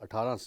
18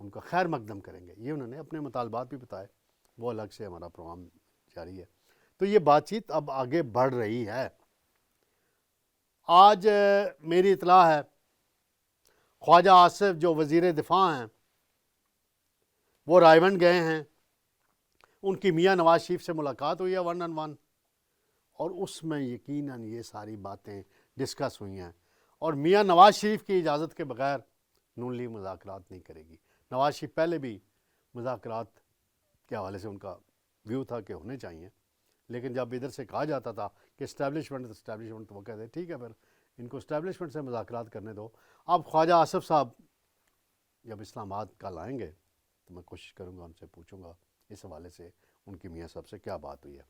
ان کا خیر مقدم کریں گے. یہ انہوں نے اپنے مطالبات بھی بتائے, وہ الگ سے ہمارا پروگرام جاری ہے. تو یہ بات چیت اب آگے بڑھ رہی ہے. آج میری اطلاع ہے خواجہ آصف جو وزیر دفاع ہیں وہ رائے ونڈ گئے ہیں, ان کی میاں نواز شریف سے ملاقات ہوئی ہے 1-on-1, اور اس میں یقیناً یہ ساری باتیں ڈسکس ہوئی ہیں, اور میاں نواز شریف کی اجازت کے بغیر نون لیگ مذاکرات نہیں کرے گی. نواز شریف پہلے بھی مذاکرات کے حوالے سے ان کا ویو تھا کہ ہونے چاہیے, لیکن جب ادھر سے کہا جاتا تھا کہ اسٹیبلشمنٹ تو وہ کہتے ہیں ٹھیک ہے پھر ان کو اسٹیبلشمنٹ سے مذاکرات کرنے دو. اب خواجہ آصف صاحب جب اسلام آباد کل آئیں گے تو میں کوشش کروں گا ان سے پوچھوں گا اس حوالے سے ان کی میاں صاحب سے کیا بات ہوئی ہے.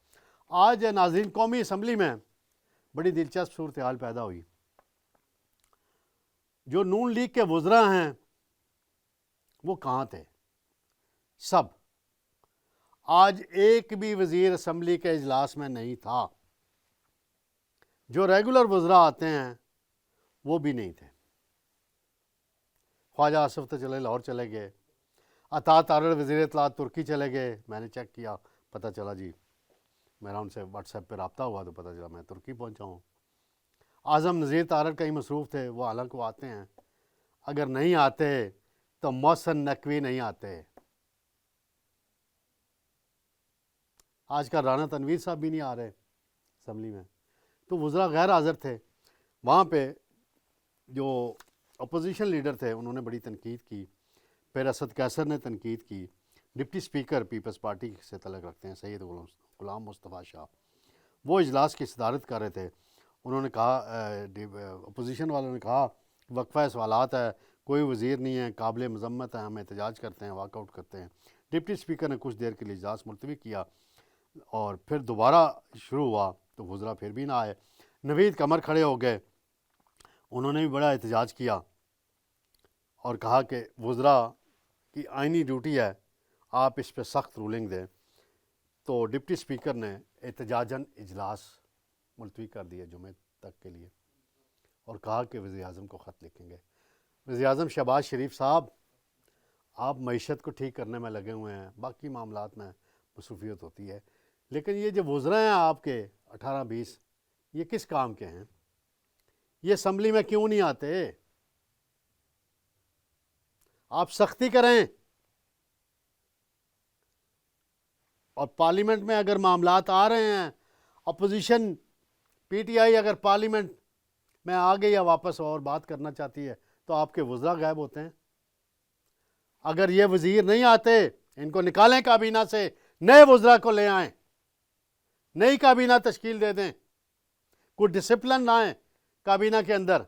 آج ناظرین قومی اسمبلی میں بڑی دلچسپ صورتحال پیدا ہوئی. جو نون لیگ کے وزراء ہیں وہ کہاں تھے؟ سب. آج ایک بھی وزیر اسمبلی کے اجلاس میں نہیں تھا. جو ریگولر وزراء آتے ہیں وہ بھی نہیں تھے. خواجہ آصف تو چلے لاہور چلے گئے, عطا تارڑ وزیر اطلاعات ترکی چلے گئے, میں نے چیک کیا پتہ چلا جی, میرا ان سے واٹس ایپ پہ رابطہ ہوا تو پتہ چلا میں ترکی پہنچا ہوں. اعظم نذیر تارڑ کہیں مصروف تھے, وہ حالانکہ وہ آتے ہیں. اگر نہیں آتے تو محسن نقوی نہیں آتے. آج کل رانا تنویر صاحب بھی نہیں آ رہے اسمبلی میں. تو وزراء غیر حاضر تھے. وہاں پہ جو اپوزیشن لیڈر تھے انہوں نے بڑی تنقید کی. پھر اسد قیصر نے تنقید کی. ڈپٹی سپیکر پیپلز پارٹی سے تعلق رکھتے ہیں سید غلام مصطفیٰ شاہ, وہ اجلاس کی صدارت کر رہے تھے. انہوں نے کہا, اپوزیشن والوں نے کہا وقفہ سوالات ہے, کوئی وزیر نہیں ہے, قابل مذمت ہے, ہم احتجاج کرتے ہیں, واک آؤٹ کرتے ہیں. ڈپٹی سپیکر نے کچھ دیر کے لیے اجلاس ملتوی کیا اور پھر دوبارہ شروع ہوا تو وزراء پھر بھی نہ آئے. نوید قمر کھڑے ہو گئے, انہوں نے بھی بڑا احتجاج کیا اور کہا کہ وزراء کی آئینی ڈیوٹی ہے آپ اس پہ سخت رولنگ دیں. تو ڈپٹی سپیکر نے احتجاجاً اجلاس ملتوی کر دیا جمعے تک کے لیے اور کہا کہ وزیر اعظم کو خط لکھیں گے. وزیر اعظم شہباز شریف صاحب آپ معیشت کو ٹھیک کرنے میں لگے ہوئے ہیں, باقی معاملات میں مصروفیت ہوتی ہے, لیکن یہ جو وزراء ہیں آپ کے 18-20 یہ کس کام کے ہیں؟ یہ اسمبلی میں کیوں نہیں آتے؟ آپ سختی کریں اور پارلیمنٹ میں اگر معاملات آ رہے ہیں, اپوزیشن پی ٹی آئی اگر پارلیمنٹ میں آ گئی یا واپس اور بات کرنا چاہتی ہے تو آپ کے وزراء غائب ہوتے ہیں. اگر یہ وزیر نہیں آتے ان کو نکالیں کابینہ سے, نئے وزراء کو لے آئیں, نئی کابینہ تشکیل دے دیں, کوئی ڈسپلن لائیں کابینہ کے اندر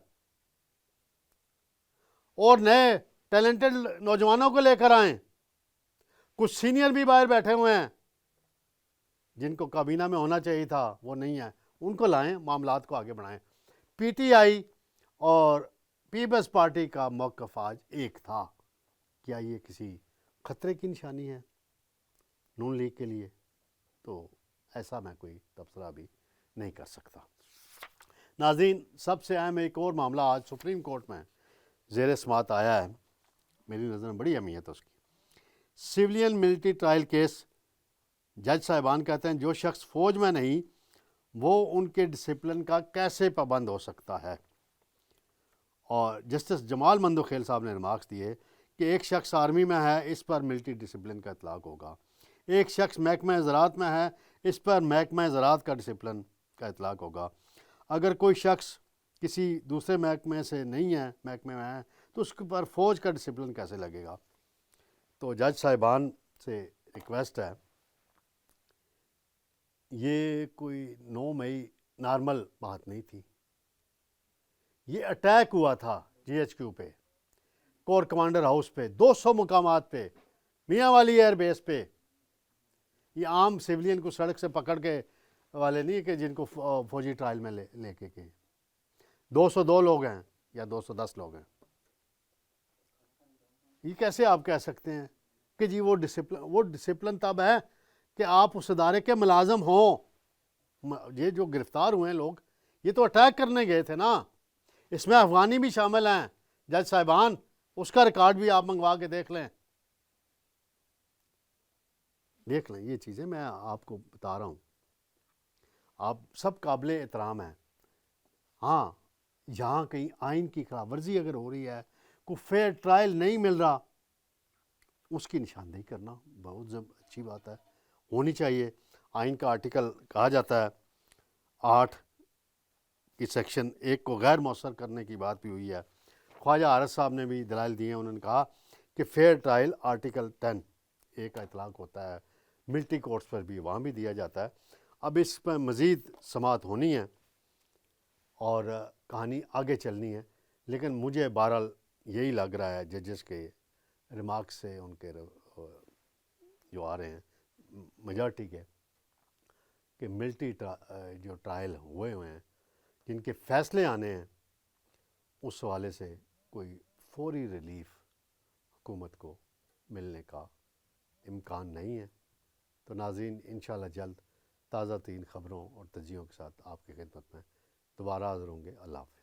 اور نئے ٹیلنٹڈ نوجوانوں کو لے کر آئیں. کچھ سینئر بھی باہر بیٹھے ہوئے ہیں جن کو کابینہ میں ہونا چاہیے تھا وہ نہیں ہے, ان کو لائیں, معاملات کو آگے بڑھائیں. پی ٹی آئی اور پیپلز پارٹی کا موقف آج ایک تھا. کیا یہ کسی خطرے کی نشانی ہے نون لیگ کے لیے؟ تو ایسا میں کوئی تبصرہ بھی نہیں کر سکتا. ناظرین, سب سے اہم ایک اور معاملہ آج سپریم کورٹ میں زیر سماعت آیا ہے, میری نظر میں بڑی اہمیت ہے اس کی. Civilian military trial case. جج صاحبان کہتے ہیں جو شخص فوج میں نہیں وہ ان کے ڈسپلن کا کیسے پابند ہو سکتا ہے. اور جسٹس جمال مندوخیل صاحب نے ریمارکس دیے کہ ایک شخص آرمی میں ہے اس پر ملٹری ڈسپلن کا اطلاق ہوگا, ایک شخص محکمہ زراعت میں ہے اس پر محکمہ زراعت کا ڈسپلن کا اطلاق ہوگا. اگر کوئی شخص کسی دوسرے محکمے سے نہیں ہے, محکمے میں ہے, تو اس کے پر فوج کا ڈسپلن کیسے لگے گا؟ تو جج صاحبان سے ریکویسٹ ہے, یہ کوئی 9 مئی نارمل بات نہیں تھی, یہ اٹیک ہوا تھا جی ایچ کیو پہ, کور کمانڈر ہاؤس پہ, 200 مقامات پہ, میاں والی ایئر بیس پہ. یہ عام سیولین کو سڑک سے پکڑ کے والے نہیں کہ جن کو فوجی ٹرائل میں لے کے گئے. 202 لوگ ہیں یا 210 لوگ ہیں. یہ کیسے آپ کہہ سکتے ہیں کہ جی وہ ڈسپلن تب ہے کہ آپ اس ادارے کے ملازم ہوں. یہ جو گرفتار ہوئے ہیں لوگ یہ تو اٹیک کرنے گئے تھے نا, اس میں افغانی بھی شامل ہیں. جج صاحبان اس کا ریکارڈ بھی آپ منگوا کے دیکھ لیں. دیکھ لیں یہ چیزیں میں آپ کو بتا رہا ہوں، آپ سب قابل احترام ہیں. ہاں یہاں کہیں آئین کی خلاف ورزی اگر ہو رہی ہے، کوئی فیئر ٹرائل نہیں مل رہا، اس کی نشاندہی کرنا بہت اچھی بات ہے، ہونی چاہیے. آئین کا آرٹیکل کہا جاتا ہے 8 کی سیکشن 1 کو غیر مؤثر کرنے کی بات بھی ہوئی ہے. خواجہ حارث صاحب نے بھی دلائل دیے ہیں، انہوں نے کہا کہ فیئر ٹرائل آرٹیکل 10 کا اطلاق ہوتا ہے ملٹری کورٹس پر بھی، وہاں بھی دیا جاتا ہے. اب اس پر مزید سماعت ہونی ہے اور کہانی آگے چلنی ہے، لیکن مجھے بہرحال یہی لگ رہا ہے ججز کے ریمارکس سے، ان کے جو آ رہے ہیں میجارٹی کے، کہ ملٹری جو ٹرائل ہوئے ہیں جن کے فیصلے آنے ہیں، اس حوالے سے کوئی فوری ریلیف حکومت کو ملنے کا امکان نہیں ہے. تو ناظرین انشاءاللہ جلد تازہ ترین خبروں اور تجزیوں کے ساتھ آپ کی خدمت میں دوبارہ حاضر ہوں گے. اللہ حافظ.